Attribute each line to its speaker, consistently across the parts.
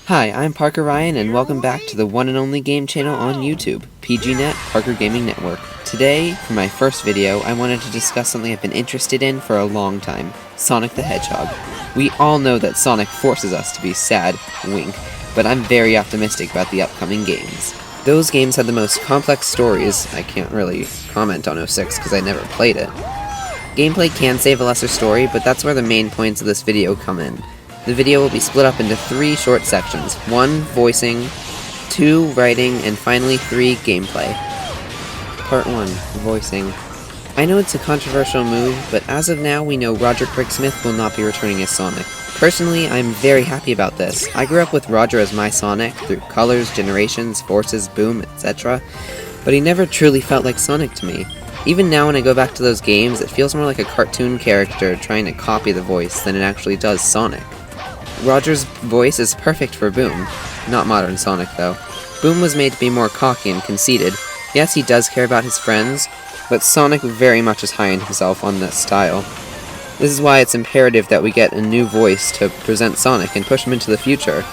Speaker 1: Hi, I'm Parker Ryan, and welcome back to the one and only game channel on YouTube, PGNet, Parker Gaming Network. Today, for my first video, I wanted to discuss something I've been interested in for a long time, Sonic the Hedgehog. We all know that Sonic forces us to be sad, wink, but I'm very optimistic about the upcoming games. Those games had the most complex stories. I can't really comment on 06 because I never played it. Gameplay can save a lesser story, but that's where the main points of this video come in. The video will be split up into 3 short sections, 1 voicing, 2 writing, and finally 3 gameplay. Part 1, voicing. I know it's a controversial move, but as of now we know Roger Smith will not be returning as Sonic. Personally, I'm very happy about this. I grew up with Roger as my Sonic, through Colors, Generations, Forces, Boom, etc., but he never truly felt like Sonic to me. Even now when I go back to those games, it feels more like a cartoon character trying to copy the voice than it actually does Sonic. Roger's voice is perfect for Boom. Not modern Sonic, though. Boom was made to be more cocky and conceited. Yes, he does care about his friends, but Sonic very much is high on himself on this style. This is why it's imperative that we get a new voice to present Sonic and push him into the future.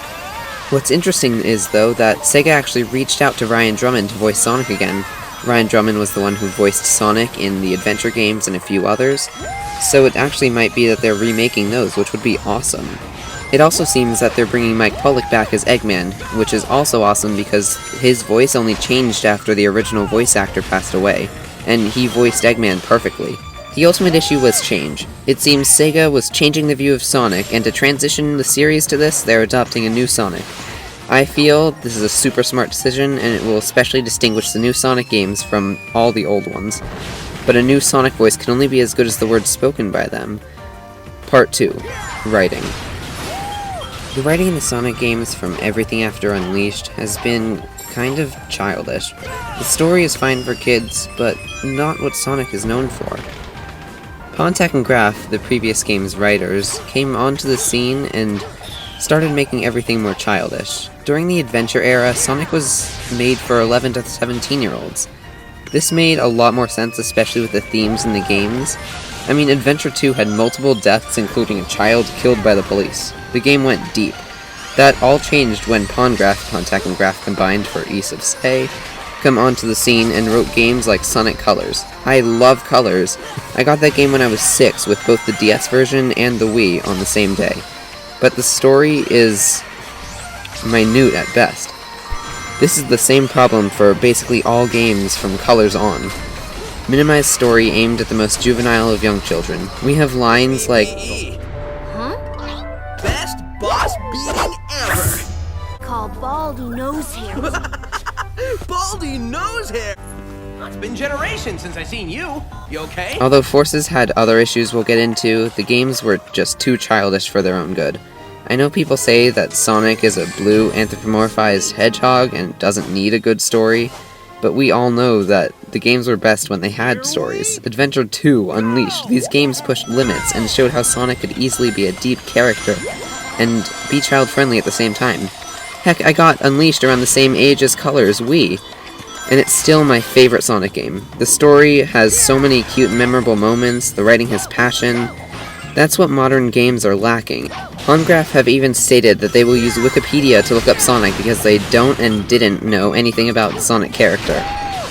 Speaker 1: What's interesting is, though, that Sega actually reached out to Ryan Drummond to voice Sonic again. Ryan Drummond was the one who voiced Sonic in the adventure games and a few others, so it actually might be that they're remaking those, which would be awesome. It also seems that they're bringing Mike Pollock back as Eggman, which is also awesome because his voice only changed after the original voice actor passed away, and he voiced Eggman perfectly. The ultimate issue was change. It seems Sega was changing the view of Sonic, and to transition the series to this, they're adopting a new Sonic. I feel this is a super smart decision, and it will especially distinguish the new Sonic games from all the old ones. But a new Sonic voice can only be as good as the words spoken by them. Part 2. Writing. The writing in the Sonic games from everything after Unleashed has been kind of childish. The story is fine for kids, but not what Sonic is known for. Pontac and Graff, the previous game's writers, came onto the scene and started making everything more childish. During the adventure era, Sonic was made for 11 to 17-year-olds. This made a lot more sense, especially with the themes in the games. I mean, Adventure 2 had multiple deaths, including a child killed by the police. The game went deep. That all changed when Pontac and Graff combined for Ease of Say, come onto the scene and wrote games like Sonic Colors. I love Colors. I got that game when I was 6 with both the DS version and the Wii on the same day. But the story is minute at best. This is the same problem for basically all games from Colors on. Minimized story aimed at the most juvenile of young children. We have lines like,
Speaker 2: huh? Best boss beating ever!
Speaker 3: Call Baldy Nose Hair.
Speaker 2: Baldy Nose Hair! It's been generations since I seen you. You okay?
Speaker 1: Although Forces had other issues we'll get into, the games were just too childish for their own good. I know people say that Sonic is a blue anthropomorphized hedgehog and doesn't need a good story, but we all know that the games were best when they had stories. Adventure 2, Unleashed, these games pushed limits and showed how Sonic could easily be a deep character and be child-friendly at the same time. Heck, I got Unleashed around the same age as Colors, Wii, and it's still my favorite Sonic game. The story has so many cute and memorable moments, the writing has passion. That's what modern games are lacking. Graff have even stated that they will use Wikipedia to look up Sonic because they don't and didn't know anything about the Sonic character.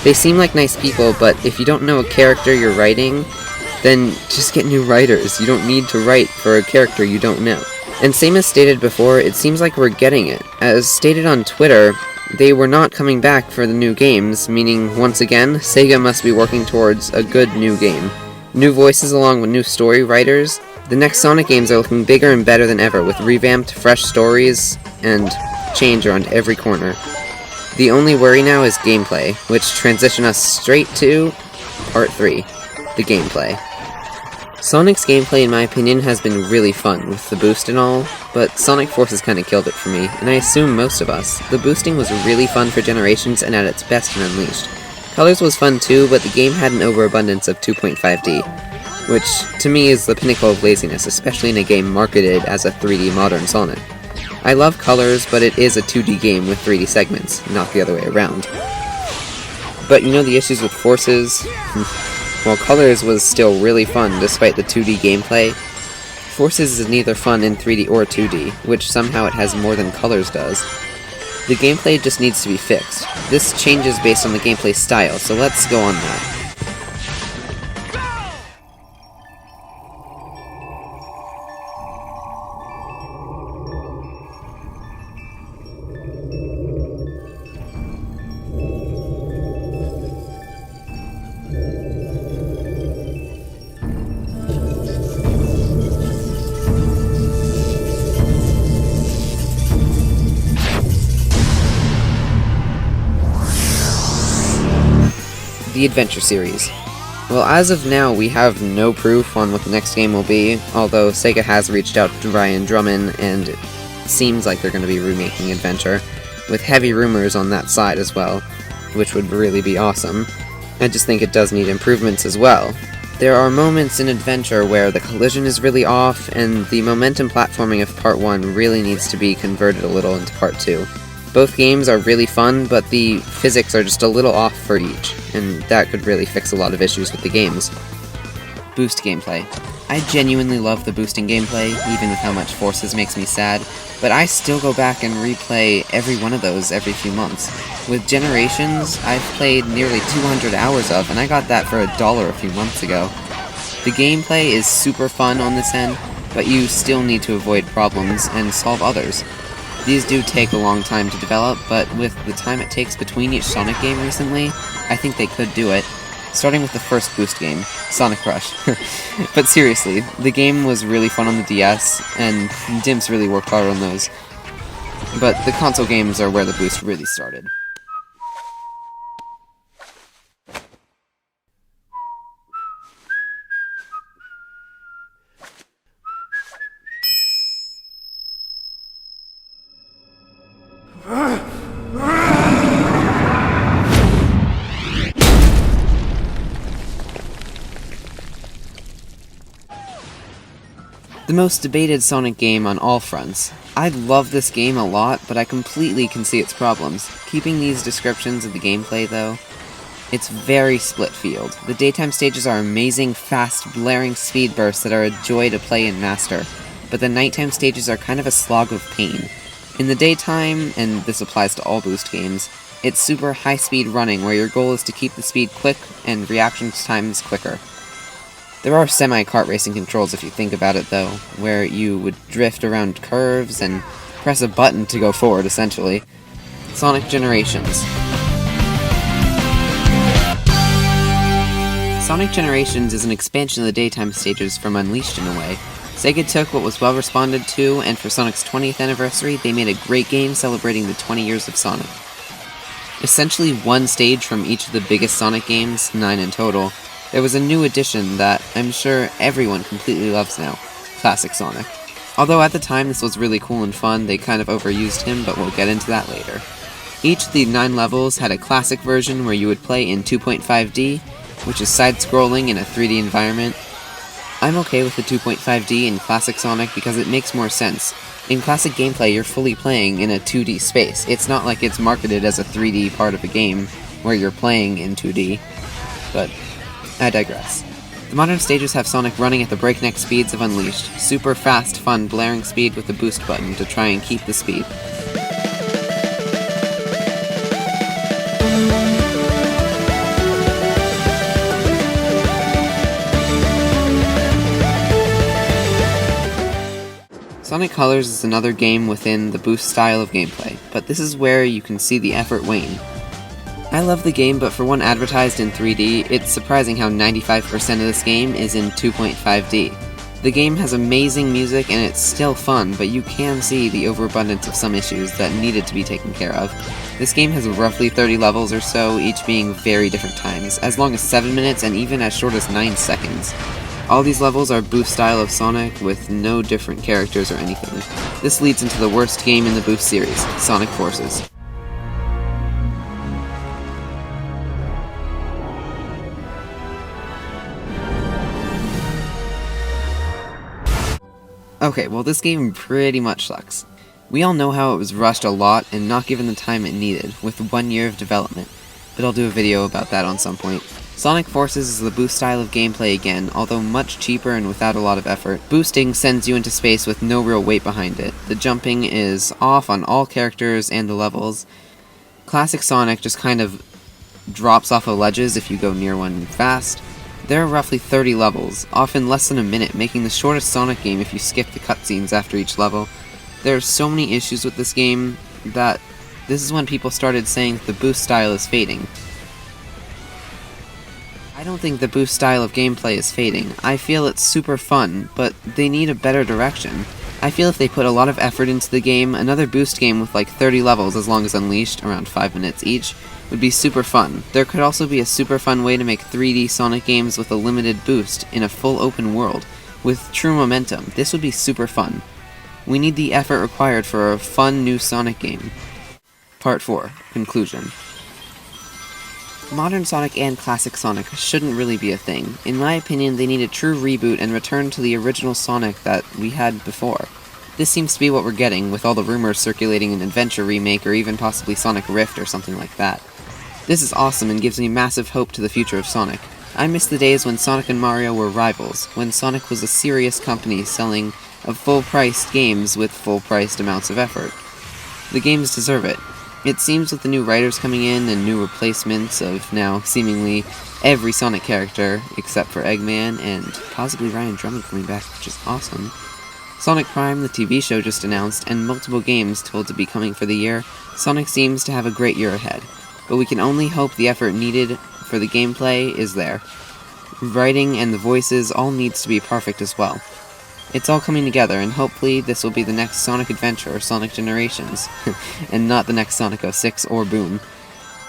Speaker 1: They seem like nice people, but if you don't know a character you're writing, then just get new writers. You don't need to write for a character you don't know. And same as stated before, it seems like we're getting it. As stated on Twitter, they were not coming back for the new games, meaning, once again, Sega must be working towards a good new game. New voices along with new story writers. The next Sonic games are looking bigger and better than ever, with revamped, fresh stories, and change around every corner. The only worry now is gameplay, which transition us straight to Part 3, the gameplay. Sonic's gameplay, in my opinion, has been really fun, with the boost and all, but Sonic Forces kinda killed it for me, and I assume most of us. The boosting was really fun for Generations and at its best in Unleashed. Colors was fun too, but the game had an overabundance of 2.5D. Which, to me, is the pinnacle of laziness, especially in a game marketed as a 3D modern Sonic. I love Colors, but it is a 2D game with 3D segments, not the other way around. But you know the issues with Forces? While Colors was still really fun despite the 2D gameplay, Forces is neither fun in 3D or 2D, which somehow it has more than Colors does. The gameplay just needs to be fixed. This changes based on the gameplay style, so let's go on that. The Adventure series. Well, as of now, we have no proof on what the next game will be, although Sega has reached out to Ryan Drummond, and it seems like they're going to be remaking Adventure, with heavy rumors on that side as well, which would really be awesome. I just think it does need improvements as well. There are moments in Adventure where the collision is really off, and the momentum platforming of Part 1 really needs to be converted a little into Part 2. Both games are really fun, but the physics are just a little off for each, and that could really fix a lot of issues with the games. Boost gameplay. I genuinely love the boosting gameplay, even with how much Forces makes me sad, but I still go back and replay every one of those every few months. With Generations, I've played nearly 200 hours of, and I got that for $1 a few months ago. The gameplay is super fun on this end, but you still need to avoid problems and solve others. These do take a long time to develop, but with the time it takes between each Sonic game recently, I think they could do it. Starting with the first Boost game, Sonic Rush. But seriously, the game was really fun on the DS, and Dimps really worked hard on those. But the console games are where the Boost really started. The most debated Sonic game on all fronts. I love this game a lot, but I completely can see its problems. Keeping these descriptions of the gameplay, though, it's very split field. The daytime stages are amazing, fast, blaring speed bursts that are a joy to play and master, but the nighttime stages are kind of a slog of pain. In the daytime, and this applies to all Boost games, it's super high-speed running where your goal is to keep the speed quick and reaction times quicker. There are semi-kart racing controls if you think about it though, where you would drift around curves and press a button to go forward essentially. Sonic Generations. Sonic Generations is an expansion of the daytime stages from Unleashed in a way. Sega took what was well responded to, and for Sonic's 20th anniversary, they made a great game celebrating the 20 years of Sonic. Essentially one stage from each of the biggest Sonic games, 9 in total, there was a new addition that I'm sure everyone completely loves now, Classic Sonic. Although at the time this was really cool and fun, they kind of overused him, but we'll get into that later. Each of the 9 levels had a classic version where you would play in 2.5D, which is side-scrolling in a 3D environment. I'm okay with the 2.5D in Classic Sonic because it makes more sense. In classic gameplay, you're fully playing in a 2D space. It's not like it's marketed as a 3D part of a game where you're playing in 2D, but I digress. The modern stages have Sonic running at the breakneck speeds of Unleashed. Super fast, fun, blaring speed with the boost button to try and keep the speed. Sonic Colors is another game within the Boost style of gameplay, but this is where you can see the effort wane. I love the game, but for one advertised in 3D, it's surprising how 95% of this game is in 2.5D. The game has amazing music and it's still fun, but you can see the overabundance of some issues that needed to be taken care of. This game has roughly 30 levels or so, each being very different times, as long as 7 minutes and even as short as 9 seconds. All these levels are Boost style of Sonic, with no different characters or anything. This leads into the worst game in the Boost series, Sonic Forces. Okay, well this game pretty much sucks. We all know how it was rushed a lot and not given the time it needed, with 1 year of development, but I'll do a video about that on some point. Sonic Forces is the boost style of gameplay again, although much cheaper and without a lot of effort. Boosting sends you into space with no real weight behind it. The jumping is off on all characters and the levels. Classic Sonic just kind of drops off of ledges if you go near one fast. There are roughly 30 levels, often less than a minute, making the shortest Sonic game if you skip the cutscenes after each level. There are so many issues with this game that this is when people started saying that the boost style is fading. I don't think the boost style of gameplay is fading. I feel it's super fun, but they need a better direction. I feel if they put a lot of effort into the game, another boost game with like 30 levels as long as unleashed, around 5 minutes each, would be super fun. There could also be a super fun way to make 3D Sonic games with a limited boost in a full open world, with true momentum. This would be super fun. We need the effort required for a fun new Sonic game. Part 4. Conclusion. Modern Sonic and Classic Sonic shouldn't really be a thing. In my opinion, they need a true reboot and return to the original Sonic that we had before. This seems to be what we're getting, with all the rumors circulating an Adventure remake or even possibly Sonic Rift or something like that. This is awesome and gives me massive hope to the future of Sonic. I miss the days when Sonic and Mario were rivals, when Sonic was a serious company selling full-priced games with full-priced amounts of effort. The games deserve it. It seems with the new writers coming in and new replacements of now seemingly every Sonic character except for Eggman and possibly Ryan Drummond coming back, which is awesome. Sonic Prime, the TV show, just announced, and multiple games told to be coming for the year. Sonic seems to have a great year ahead, but we can only hope the effort needed for the gameplay is there. Writing and the voices all needs to be perfect as well. It's all coming together, and hopefully this will be the next Sonic Adventure or Sonic Generations, and not the next Sonic 06 or Boom.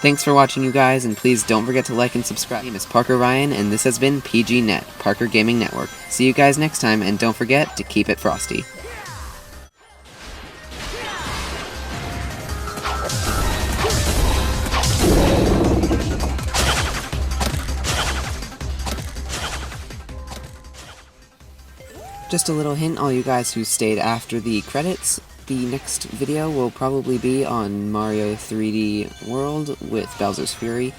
Speaker 1: Thanks for watching, you guys, and please don't forget to like and subscribe. My name is Parker Ryan, and this has been PGNet, Parker Gaming Network. See you guys next time, and don't forget to keep it frosty. Just a little hint, all you guys who stayed after the credits, the next video will probably be on Mario 3D World with Bowser's Fury,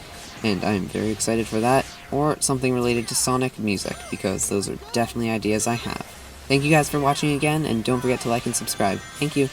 Speaker 1: and I'm very excited for that, or something related to Sonic music, because those are definitely ideas I have. Thank you guys for watching again, and don't forget to like and subscribe. Thank you!